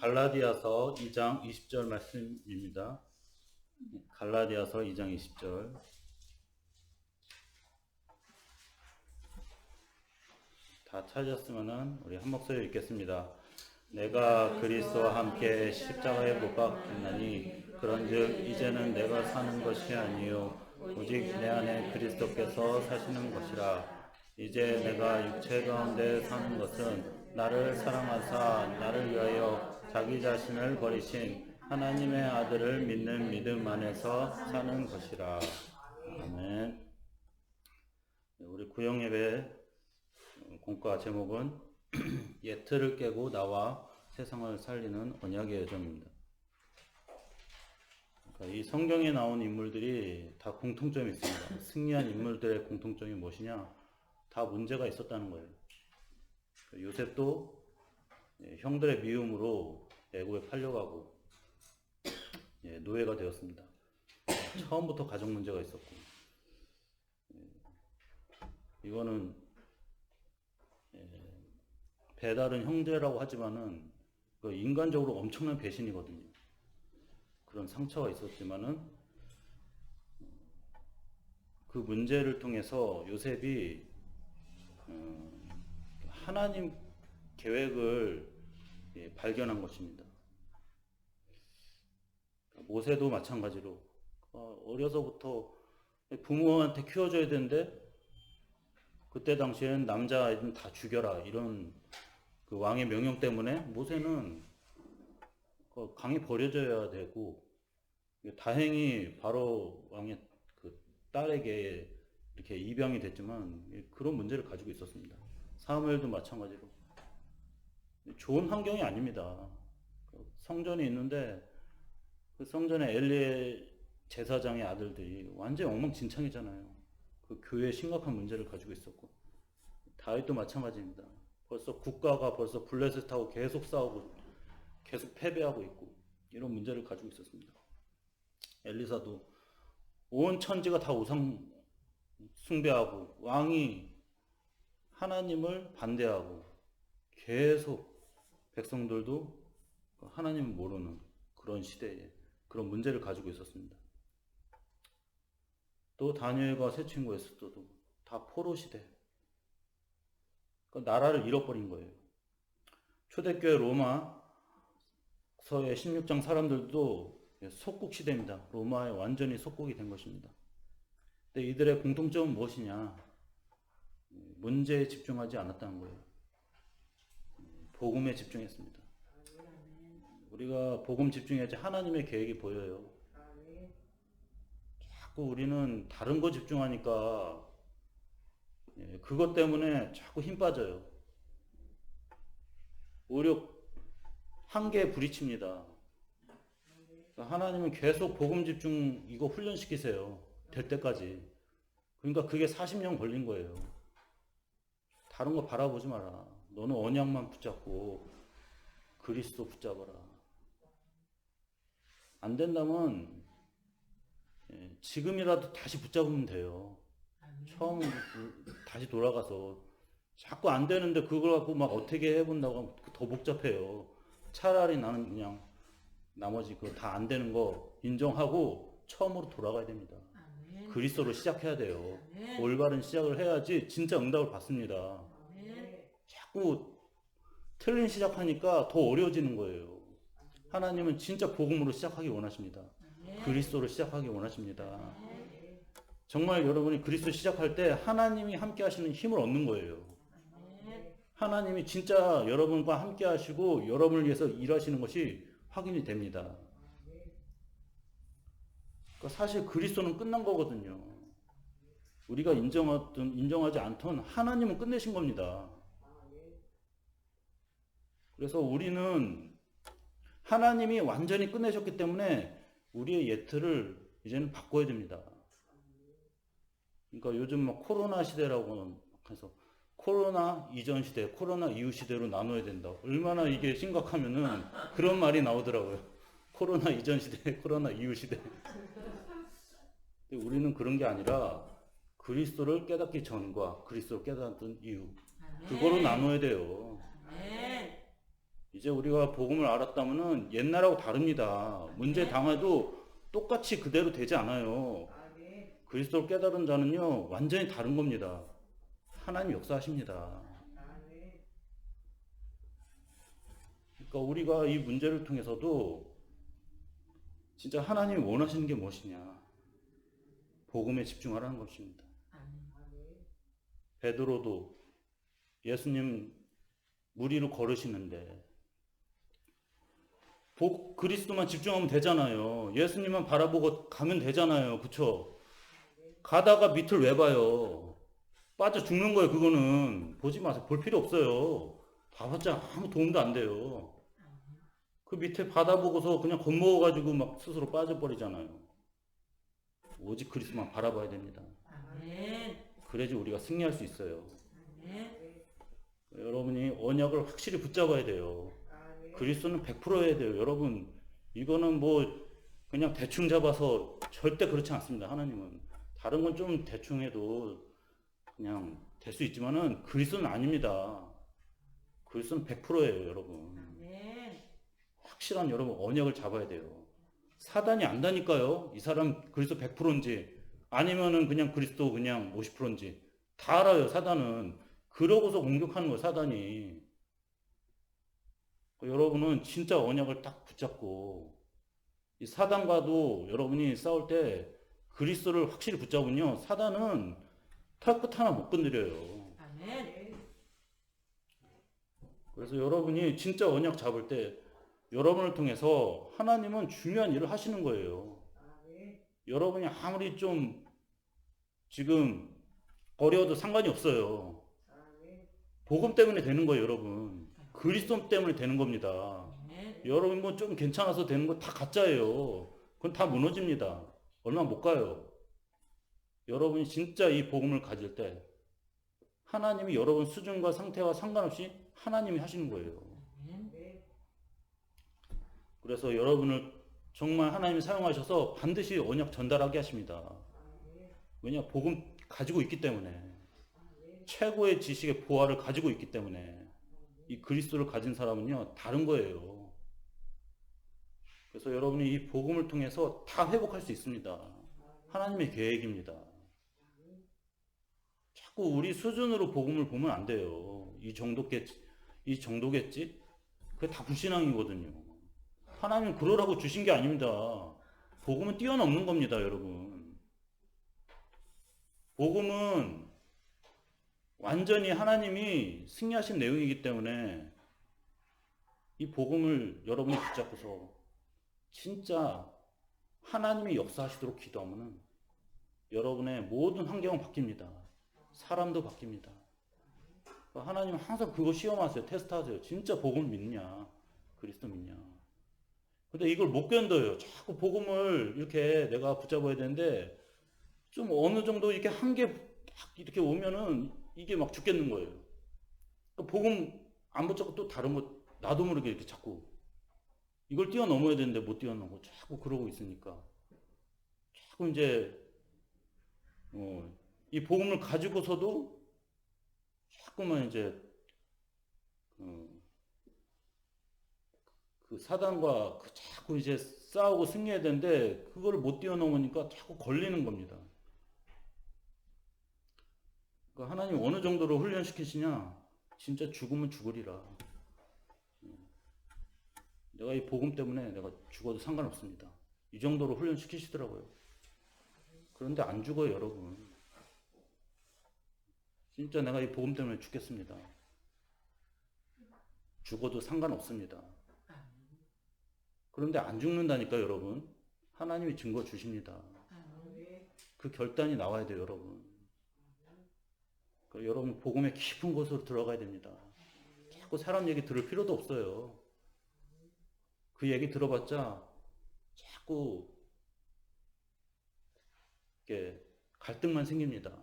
갈라디아서 2장 20절 말씀입니다. 갈라디아서 2장 20절. 다 찾았으면은 우리 한 목소리 읽겠습니다. 내가 그리스도와 함께 십자가에 못 박혔나니 그런즉 이제는 내가 사는 것이 아니요 오직 내 안에 그리스도께서 사시는 것이라. 이제 내가 육체 가운데 사는 것은 나를 사랑하사 나를 위하여 자기 자신을 버리신 하나님의 아들을 믿는 믿음 안에서 사는 것이라. 아멘. 우리 구영예배 공과 제목은 옛 틀을 깨고 나와 세상을 살리는 언약의 여정입니다. 그러니까 이 성경에 나온 인물들이 다 공통점이 있습니다. 승리한 인물들의 공통점이 무엇이냐? 다 문제가 있었다는 거예요. 요셉도 형들의 미움으로 애굽에 팔려가고 노예가 되었습니다. 처음부터 가족 문제가 있었고, 이거는 배다른 형제라고 하지만은 인간적으로 엄청난 배신이거든요. 그런 상처가 있었지만은 그 문제를 통해서 요셉이 하나님 계획을 발견한 것입니다. 모세도 마찬가지로 어려서부터 부모한테 키워줘야 되는데 그때 당시엔 남자아이는 다 죽여라 이런 그 왕의 명령 때문에 모세는 강에 버려져야 되고, 다행히 바로 왕의 그 딸에게 이렇게 입양이 됐지만 그런 문제를 가지고 있었습니다. 사무엘도 마찬가지로 좋은 환경이 아닙니다. 성전이 있는데 그 성전에 엘리의 제사장의 아들들이 완전히 엉망진창이잖아요. 그 교회에 심각한 문제를 가지고 있었고, 다윗도 마찬가지입니다. 벌써 국가가 벌써 블레셋하고 계속 싸우고 계속 패배하고 있고 이런 문제를 가지고 있었습니다. 엘리사도 온 천지가 다 우상 숭배하고 왕이 하나님을 반대하고 계속 백성들도 하나님을 모르는 그런 시대에 그런 문제를 가지고 있었습니다. 또 다니엘과 세 친구 에스더도 다 포로 시대, 나라를 잃어버린 거예요. 초대교회 로마서의 16장 사람들도 속국 시대입니다. 로마에 완전히 속국이 된 것입니다. 근데 이들의 공통점은 무엇이냐? 문제에 집중하지 않았다는 거예요. 복음에 집중했습니다. 우리가 복음 집중해야지 하나님의 계획이 보여요. 자꾸 우리는 다른 거 집중하니까 그것 때문에 자꾸 힘 빠져요. 오히려 한계에 부딪힙니다. 하나님은 계속 복음 집중 이거 훈련시키세요. 될 때까지. 그러니까 그게 40년 걸린 거예요. 다른 거 바라보지 마라. 너는 언약만 붙잡고 그리스도 붙잡아라. 안 된다면 지금이라도 다시 붙잡으면 돼요. 처음 다시 돌아가서 자꾸 안 되는데 그걸 갖고 막 어떻게 해본다고 하면 더 복잡해요. 차라리 나는 그냥 나머지 그 다 안 되는 거 인정하고 처음으로 돌아가야 됩니다. 아멘. 그리스도로 시작해야 돼요. 아멘. 올바른 시작을 해야지 진짜 응답을 받습니다. 아멘. 자꾸 틀린 시작하니까 더 어려워지는 거예요. 하나님은 진짜 복음으로 시작하기 원하십니다. 아멘. 그리스도로 시작하기 원하십니다. 아멘. 정말 여러분이 그리스도 시작할 때 하나님이 함께 하시는 힘을 얻는 거예요. 하나님이 진짜 여러분과 함께 하시고 여러분을 위해서 일하시는 것이 확인이 됩니다. 그러니까 사실 그리스도는 끝난 거거든요. 우리가 인정하든 인정하지 않든 하나님은 끝내신 겁니다. 그래서 우리는 하나님이 완전히 끝내셨기 때문에 우리의 예틀을 이제는 바꿔야 됩니다. 그러니까 요즘 막 코로나 시대라고 해서 코로나 이전 시대, 코로나 이후 시대로 나눠야 된다. 얼마나 이게 심각하면은 그런 말이 나오더라고요. 코로나 이전 시대, 코로나 이후 시대. 근데 우리는 그런 게 아니라 그리스도를 깨닫기 전과 그리스도를 깨닫던 이후, 그거로 나눠야 돼요. 이제 우리가 복음을 알았다면은 옛날하고 다릅니다. 문제 당해도 똑같이 그대로 되지 않아요. 그리스도를 깨달은 자는요, 완전히 다른 겁니다. 하나님 역사하십니다. 그러니까 우리가 이 문제를 통해서도 진짜 하나님이 원하시는 게 무엇이냐? 복음에 집중하라는 것입니다. 베드로도 예수님 물 위로 걸으시는데 그리스도만 집중하면 되잖아요. 예수님만 바라보고 가면 되잖아요. 그쵸? 가다가 밑을 왜 봐요? 빠져 죽는 거예요. 그거는 보지 마세요. 볼 필요 없어요. 봐봤자 아무 도움도 안 돼요. 그 밑에 바다 보고서 그냥 겁먹어가지고 막 스스로 빠져버리잖아요. 오직 그리스도만 바라봐야 됩니다. 그래야지 우리가 승리할 수 있어요. 여러분이 언약을 확실히 붙잡아야 돼요. 그리스도는 100% 해야 돼요. 여러분, 이거는 뭐 그냥 대충 잡아서 절대 그렇지 않습니다. 하나님은 다른 건 좀 대충 해도 그냥 될 수 있지만은 그리스도는 아닙니다. 그리스도는 100%예요, 여러분. 확실한 여러분 언약을 잡아야 돼요. 사단이 안다니까요. 이 사람 그리스도 100%인지 아니면은 그냥 그리스도 그냥 50%인지 다 알아요. 사단은 그러고서 공격하는 거예요. 사단이. 여러분은 진짜 언약을 딱 붙잡고 이 사단과도 여러분이 싸울 때 그리스도를 확실히 붙잡으면요. 사단은 털끝 하나 못 건드려요. 그래서 여러분이 진짜 언약 잡을 때 여러분을 통해서 하나님은 중요한 일을 하시는 거예요. 여러분이 아무리 좀 지금 어려워도 상관이 없어요. 복음 때문에 되는 거예요, 여러분. 그리스도 때문에 되는 겁니다. 여러분 뭐 좀 괜찮아서 되는 거 다 가짜예요. 그건 다 무너집니다. 얼마 못 가요. 여러분이 진짜 이 복음을 가질 때 하나님이 여러분 수준과 상태와 상관없이 하나님이 하시는 거예요. 그래서 여러분을 정말 하나님이 사용하셔서 반드시 언약 전달하게 하십니다. 왜냐? 복음 가지고 있기 때문에. 최고의 지식의 보화를 가지고 있기 때문에. 이 그리스도를 가진 사람은요, 다른 거예요. 그래서 여러분이 이 복음을 통해서 다 회복할 수 있습니다. 하나님의 계획입니다. 자꾸 우리 수준으로 복음을 보면 안 돼요. 이 정도겠지? 그게 다 불신앙이거든요. 하나님은 그러라고 주신 게 아닙니다. 복음은 뛰어넘는 겁니다, 여러분. 복음은 완전히 하나님이 승리하신 내용이기 때문에 이 복음을 여러분이 붙잡고서 진짜 하나님이 역사하시도록 기도하면 여러분의 모든 환경은 바뀝니다. 사람도 바뀝니다. 하나님은 항상 그거 시험하세요. 테스트하세요. 진짜 복음 믿냐? 그리스도 믿냐? 근데 이걸 못 견뎌요. 자꾸 복음을 이렇게 내가 붙잡아야 되는데 좀 어느 정도 이렇게 한계 이렇게 오면은 이게 막 죽겠는 거예요. 복음 안 붙잡고 또 다른 거 나도 모르게 이렇게 자꾸 이걸 뛰어넘어야 되는데 못 뛰어넘고 자꾸 그러고 있으니까 자꾸 이제 이 복음을 가지고서도 자꾸만 이제 그 사단과 자꾸 이제 싸우고 승리해야 되는데 그걸 못 뛰어넘으니까 자꾸 걸리는 겁니다. 그러니까 하나님 어느 정도로 훈련시키시냐? 진짜 죽으면 죽으리라. 내가 이 복음 때문에 내가 죽어도 상관없습니다. 이 정도로 훈련시키시더라고요. 그런데 안 죽어요, 여러분. 진짜 내가 이 복음 때문에 죽겠습니다. 죽어도 상관없습니다. 그런데 안 죽는다니까, 여러분. 하나님이 증거 주십니다. 그 결단이 나와야 돼요, 여러분. 여러분 복음의 깊은 곳으로 들어가야 됩니다. 자꾸 사람 얘기 들을 필요도 없어요. 그 얘기 들어봤자 자꾸 이렇게 갈등만 생깁니다.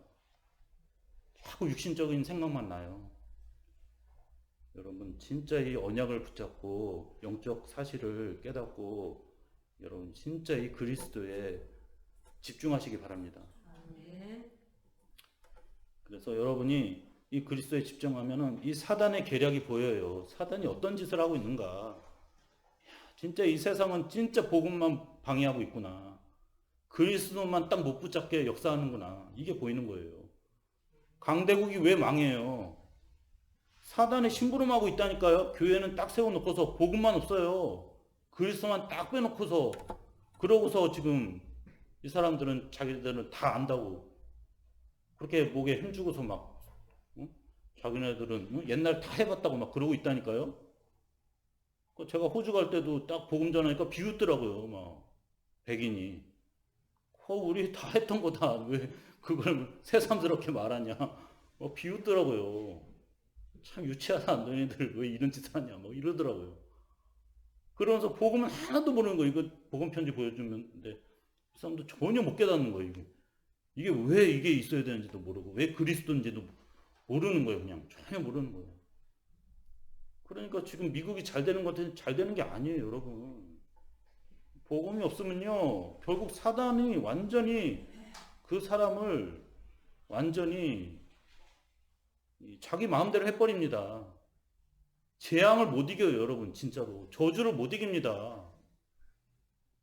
자꾸 육신적인 생각만 나요. 여러분 진짜 이 언약을 붙잡고 영적 사실을 깨닫고 여러분 진짜 이 그리스도에 집중하시기 바랍니다. 그래서 여러분이 이 그리스도에 집중하면은 이 사단의 계략이 보여요. 사단이 어떤 짓을 하고 있는가. 진짜 이 세상은 진짜 복음만 방해하고 있구나. 그리스도만 딱 못 붙잡게 역사하는구나. 이게 보이는 거예요. 강대국이 왜 망해요? 사단의 심부름하고 있다니까요. 교회는 딱 세워놓고서 복음만 없어요. 그리스도만 딱 빼놓고서 그러고서 지금 이 사람들은 자기들은 다 안다고 그렇게 목에 힘주고서 막 자기네들은 옛날 다 해봤다고 막 그러고 있다니까요. 제가 호주 갈 때도 딱 복음 전하니까 비웃더라고요. 막 백인이 우리 다 했던 거다. 왜 그걸 새삼스럽게 말하냐. 비웃더라고요. 참 유치하다. 너희들 왜 이런 짓을 하냐. 뭐 이러더라고요. 그러면서 복음은 하나도 모르는 거예요. 이거 복음 편지 보여주는데 이 사람도 전혀 못 깨닫는 거예요. 이게 왜 이게 있어야 되는지도 모르고 왜 그리스도인지도 모르는 거예요. 그냥 전혀 모르는 거예요. 그러니까 지금 미국이 잘 되는 것 같은데 잘 되는 게 아니에요, 여러분. 복음이 없으면요, 결국 사단이 완전히 그 사람을 완전히 자기 마음대로 해버립니다. 재앙을 못 이겨요, 여러분. 진짜로 저주를 못 이깁니다.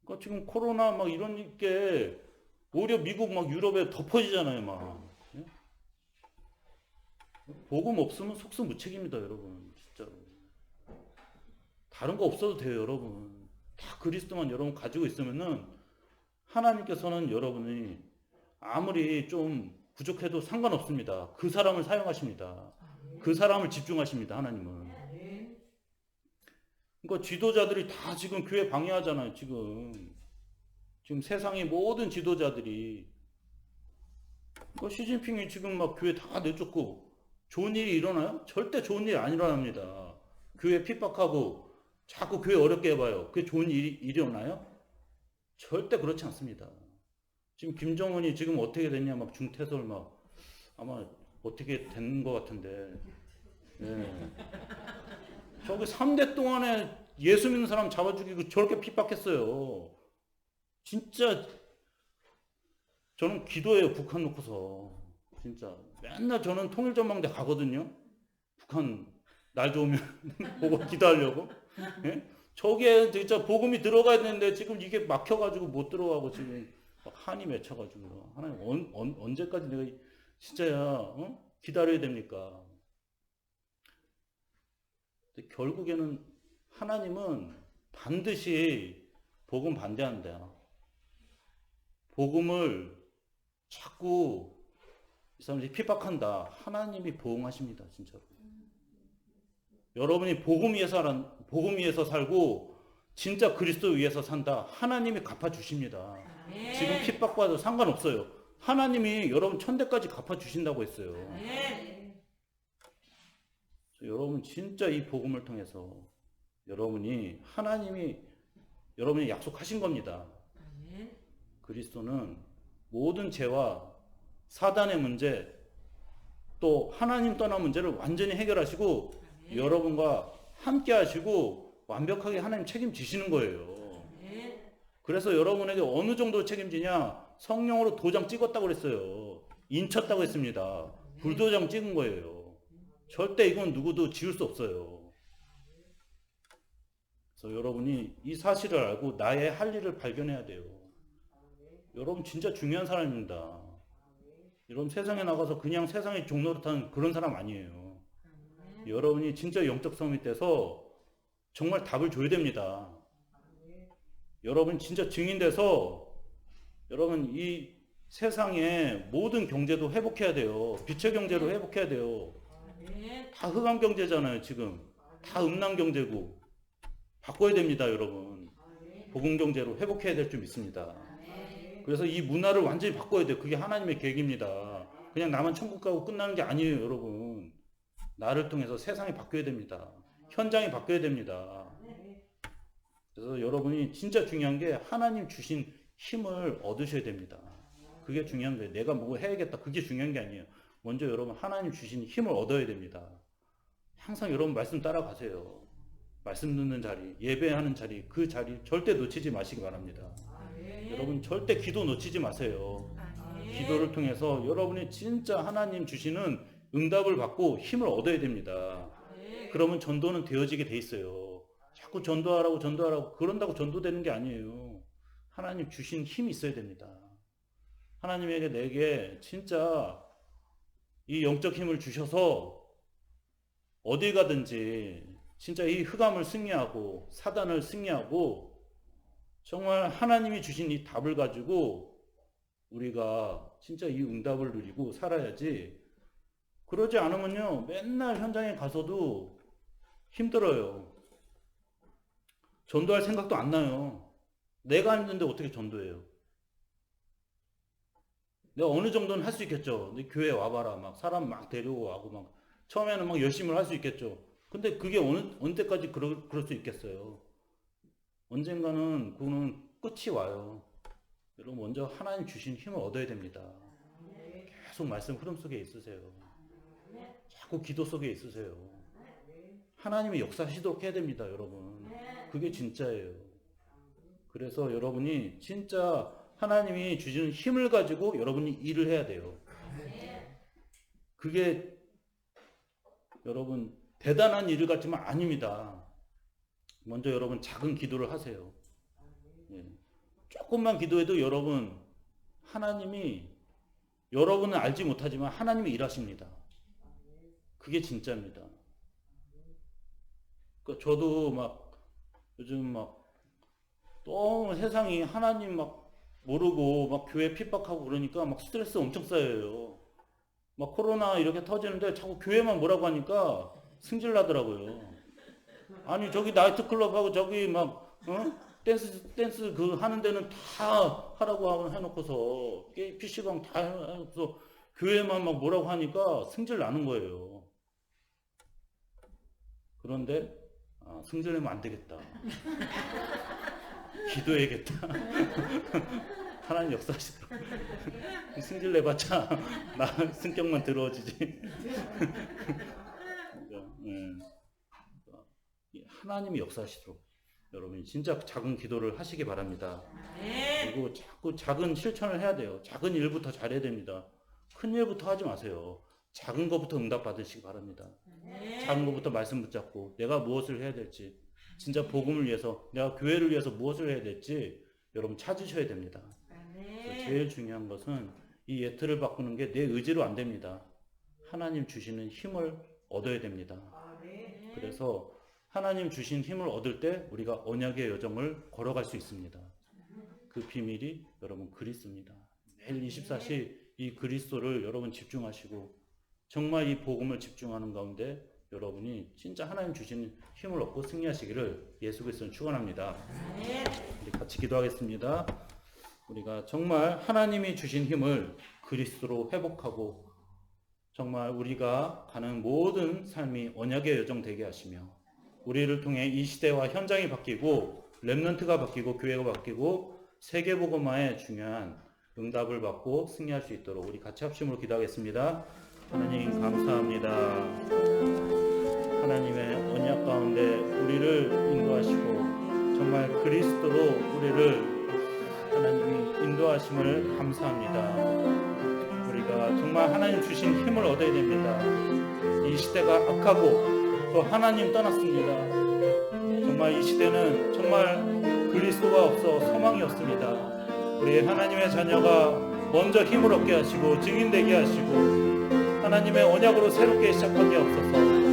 그러니까 지금 코로나 막 이런 게 오히려 미국 막 유럽에 덮어지잖아요, 막. 복음 없으면 속수무책입니다, 여러분. 진짜로. 다른 거 없어도 돼요, 여러분. 다 그리스도만 여러분 가지고 있으면은 하나님께서는 여러분이 아무리 좀 부족해도 상관없습니다. 그 사람을 사용하십니다. 그 사람을 집중하십니다, 하나님은. 그러니까 지도자들이 다 지금 교회 방해하잖아요, 지금. 지금 세상의 모든 지도자들이. 그러니까 시진핑이 지금 막 교회 다 내쫓고 좋은 일이 일어나요? 절대 좋은 일이 안 일어납니다. 교회 핍박하고 자꾸 교회 어렵게 해봐요. 그게 좋은 일이 일어나요? 절대 그렇지 않습니다. 지금 김정은이 지금 어떻게 됐냐, 막 중태설 막 아마 어떻게 된 것 같은데. 네. 저기 3대 동안에 예수 믿는 사람 잡아 죽이고 저렇게 핍박했어요. 진짜 저는 기도해요. 북한 놓고서. 진짜 맨날 저는 통일전망대 가거든요. 북한 날 좋으면 보고 기도하려고. 예? 저게 진짜 복음이 들어가야 되는데 지금 이게 막혀가지고 못 들어가고 지금 한이 맺혀가지고 하나님 언제까지 내가 진짜야 기다려야 됩니까? 결국에는 하나님은 반드시 복음 반대한다. 복음을 자꾸 이 사람들이 핍박한다. 하나님이 보응하십니다. 진짜로. 여러분이 복음 위에서 살고 진짜 그리스도 위에서 산다. 하나님이 갚아주십니다. 지금 핍박과도 상관없어요. 하나님이 여러분 천대까지 갚아주신다고 했어요. 여러분 진짜 이 복음을 통해서 여러분이 하나님이 여러분이 약속하신 겁니다. 그리스도는 모든 죄와 사단의 문제 또 하나님 떠난 문제를 완전히 해결하시고 여러분과 함께 하시고 완벽하게 하나님 책임지시는 거예요. 그래서 여러분에게 어느 정도 책임지냐? 성령으로 도장 찍었다고 그랬어요. 인쳤다고 했습니다. 불도장 찍은 거예요. 절대 이건 누구도 지울 수 없어요. 그래서 여러분이 이 사실을 알고 나의 할 일을 발견해야 돼요. 여러분 진짜 중요한 사람입니다. 여러분 세상에 나가서 그냥 세상의 종노릇하는 그런 사람 아니에요. 여러분이 진짜 영적 성이 돼서 정말 답을 줘야 됩니다. 여러분 진짜 증인 돼서 여러분 이 세상의 모든 경제도 회복해야 돼요. 빛의 경제로 회복해야 돼요. 다 흑암 경제잖아요. 지금 다 음란 경제고 바꿔야 됩니다. 여러분 복음 경제로 회복해야 될 줄 믿습니다. 그래서 이 문화를 완전히 바꿔야 돼요. 그게 하나님의 계획입니다. 그냥 나만 천국 가고 끝나는 게 아니에요. 여러분 나를 통해서 세상이 바뀌어야 됩니다. 현장이 바뀌어야 됩니다. 그래서 여러분이 진짜 중요한 게 하나님 주신 힘을 얻으셔야 됩니다. 그게 중요한 거예요. 내가 뭐 해야겠다. 그게 중요한 게 아니에요. 먼저 여러분 하나님 주신 힘을 얻어야 됩니다. 항상 여러분 말씀 따라가세요. 말씀 듣는 자리, 예배하는 자리, 그 자리 절대 놓치지 마시기 바랍니다. 여러분 절대 기도 놓치지 마세요. 기도를 통해서 여러분이 진짜 하나님 주시는 응답을 받고 힘을 얻어야 됩니다. 그러면 전도는 되어지게 돼 있어요. 자꾸 전도하라고 그런다고 전도되는 게 아니에요. 하나님 주신 힘이 있어야 됩니다. 하나님에게 내게 진짜 이 영적 힘을 주셔서 어딜 가든지 진짜 이 흑암을 승리하고 사단을 승리하고 정말 하나님이 주신 이 답을 가지고 우리가 진짜 이 응답을 누리고 살아야지. 그러지 않으면요 맨날 현장에 가서도 힘들어요. 전도할 생각도 안 나요. 내가 힘든데 어떻게 전도해요? 내가 어느 정도는 할 수 있겠죠. 근데 교회 와봐라 막 사람 막 데리고 와고 막 처음에는 막 열심히 할 수 있겠죠. 근데 그게 어느 때까지 그럴 수 있겠어요. 언젠가는 그거는 끝이 와요. 여러분 먼저 하나님 주신 힘을 얻어야 됩니다. 계속 말씀 흐름 속에 있으세요. 자꾸 기도 속에 있으세요. 하나님의 역사하시도록 해야 됩니다, 여러분. 그게 진짜예요. 그래서 여러분이 진짜 하나님이 주시는 힘을 가지고 여러분이 일을 해야 돼요. 그게 여러분 대단한 일 같지만 아닙니다. 먼저 여러분 작은 기도를 하세요. 조금만 기도해도 여러분 하나님이 여러분은 알지 못하지만 하나님이 일하십니다. 그게 진짜입니다. 그러니까 저도 막 요즘 막 너무 세상이 하나님 막 모르고 막 교회 핍박하고 그러니까 막 스트레스 엄청 쌓여요. 막 코로나 이렇게 터지는데 자꾸 교회만 뭐라고 하니까 승질 나더라고요. 아니 저기 나이트클럽하고 저기 막 댄스 그 하는 데는 다 하라고 해놓고서 PC방 다 해놓고서 교회만 막 뭐라고 하니까 승질 나는 거예요. 그런데 승질 내면 안 되겠다. 기도해야겠다. 하나님 역사하시더라고. 승질 내봤자 나 승격만 들어오지지. 하나님이 역사하시도록 여러분이 진짜 작은 기도를 하시기 바랍니다. 그리고 자꾸 작은 실천을 해야 돼요. 작은 일부터 잘해야 됩니다. 큰 일부터 하지 마세요. 작은 것부터 응답 받으시기 바랍니다. 작은 것부터 말씀 붙잡고 내가 무엇을 해야 될지, 진짜 복음을 위해서, 내가 교회를 위해서 무엇을 해야 될지 여러분 찾으셔야 됩니다. 제일 중요한 것은 이 예틀을 바꾸는 게 내 의지로 안 됩니다. 하나님 주시는 힘을 얻어야 됩니다. 그래서 하나님 주신 힘을 얻을 때 우리가 언약의 여정을 걸어갈 수 있습니다. 그 비밀이 여러분 그리스도입니다. 매일 24시 이 그리스도를 여러분 집중하시고 정말 이 복음을 집중하는 가운데 여러분이 진짜 하나님 주신 힘을 얻고 승리하시기를 예수 그리스도는 축원합니다. 우리 같이 기도하겠습니다. 우리가 정말 하나님이 주신 힘을 그리스도로 회복하고 정말 우리가 가는 모든 삶이 언약의 여정 되게 하시며 우리를 통해 이 시대와 현장이 바뀌고 렘넌트가 바뀌고 교회가 바뀌고 세계복음화의 중요한 응답을 받고 승리할 수 있도록 우리 같이 합심으로 기도하겠습니다. 하나님 감사합니다. 하나님의 언약 가운데 우리를 인도하시고 정말 그리스도로 우리를 하나님이 인도하심을 감사합니다. 우리가 정말 하나님 주신 힘을 얻어야 됩니다. 이 시대가 악하고 또 하나님 떠났습니다. 정말 이 시대는 정말 그리스도가 없어 소망이 없습니다. 우리 하나님의 자녀가 먼저 힘을 얻게 하시고 증인되게 하시고 하나님의 언약으로 새롭게 시작하게 없어서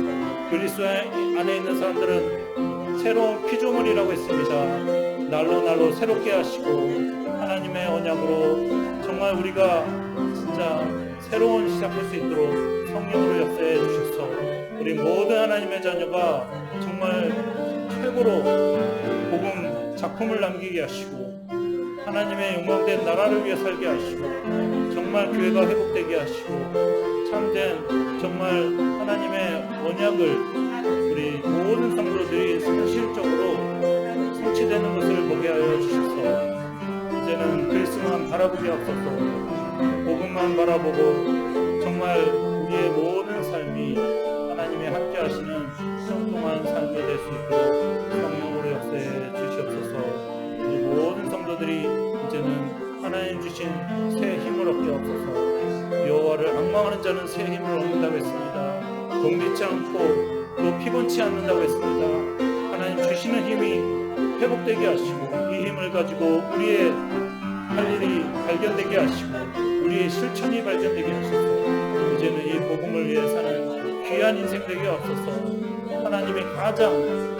그리스도 안에 있는 사람들은 새로운 피조물이라고 했습니다. 날로 새롭게 하시고 하나님의 언약으로 정말 우리가 진짜 새로운 시작할 수 있도록 성령으로 역사해 주셔서 우리 모든 하나님의 자녀가 정말 최고로 복음 작품을 남기게 하시고 하나님의 영광된 나라를 위해 살게 하시고 정말 교회가 회복되게 하시고 참된 정말 하나님의 언약을 우리 모든 성도들이 현실적으로 성취되는 것을 보게 하여 주셔서 이제는 그리스도만 바라보게 하옵소서. 복음만 바라보고 정말 우리의 모든 삶이 하나님의 함께 하시는 성공한 삶이 될 수 있도록 성령으로 역사해 주시옵소서. 우리 모든 성도들이 이제는 하나님 주신 새 힘을 얻게 하옵소서. 여호와를 앙망하는 자는 새 힘을 얻는다고 했습니다. 공비치 않고 또 피곤치 않는다고 했습니다. 하나님 주시는 힘이 회복되게 하시고 이 힘을 가지고 우리의 할 일이 발견되게 하시고 우리의 실천이 발견되게 하셔서 이제는 이 복음을 위해 사는 귀한 인생 되게 하옵소서. 하나님이 가장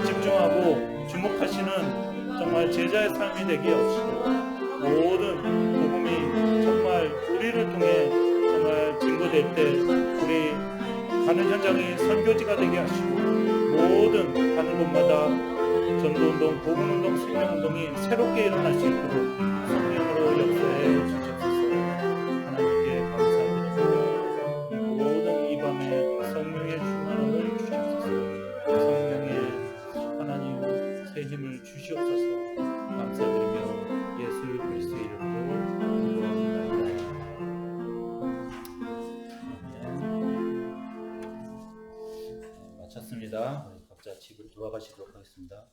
집중하고 주목하시는 정말 제자의 삶이 되게 하옵시고 모든 복음이 정말 우리를 통해 정말 증거될 때 우리 가는 현장이 선교지가 되게 하시고 모든 가는 곳마다 전도운동, 복음운동, 생명운동이 새롭게 일어날 수 있도록 성령으로 역사해 주시옵소서. 하나님께 감사드립니다. 모든 이 밤에 성령의 충만함을 주시옵소서. 성령의 하나님 새 힘을 주시옵소서. 감사드리며 예수 그리스도의 이름으로 기도합니다. 마쳤습니다. 우리 각자 집으로 돌아가시도록 하겠습니다.